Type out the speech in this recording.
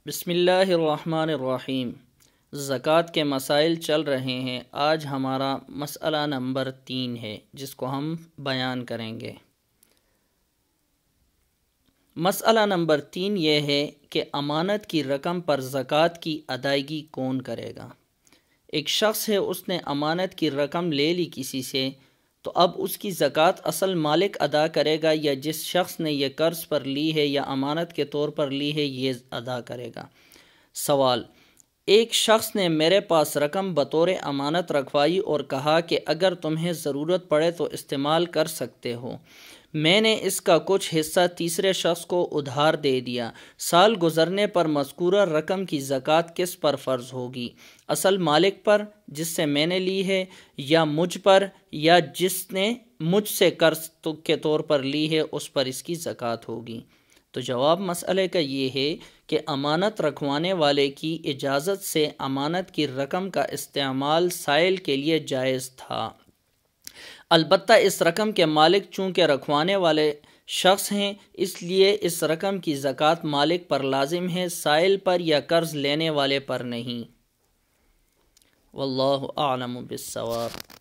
بسم اللہ الرحمن الرحیم۔ زکوٰۃ کے مسائل چل رہے ہیں۔ آج ہمارا مسئلہ نمبر 3 ہے جس کو ہم بیان کریں گے۔ مسئلہ نمبر 3 یہ ہے کہ امانت کی رقم پر زکوٰۃ کی ادائیگی کون کرے گا۔ ایک شخص ہے، اس نے امانت کی رقم لے لی کسی سے، تو اب اس کی زکوٰۃ اصل مالک ادا کرے گا یا جس شخص نے یہ قرض پر لی ہے یا امانت کے طور پر لی ہے یہ ادا کرے گا۔ سوال: ایک شخص نے میرے پاس رقم بطور امانت رکھوائی اور کہا کہ اگر تمہیں ضرورت پڑے تو استعمال کر سکتے ہو۔ میں نے اس کا کچھ حصہ تیسرے شخص کو ادھار دے دیا۔ سال گزرنے پر مذکورہ رقم کی زکوٰۃ کس پر فرض ہوگی؟ اصل مالک پر جس سے میں نے لی ہے، یا مجھ پر، یا جس نے مجھ سے قرض کے طور پر لی ہے اس پر اس کی زکوٰۃ ہوگی؟ تو جواب مسئلے کا یہ ہے کہ امانت رکھوانے والے کی اجازت سے امانت کی رقم کا استعمال سائل کے لیے جائز تھا، البتہ اس رقم کے مالک چونکہ رکھوانے والے شخص ہیں، اس لیے اس رقم کی زکوٰۃ مالک پر لازم ہے، سائل پر یا قرض لینے والے پر نہیں۔ واللہ اعلم بالصواب۔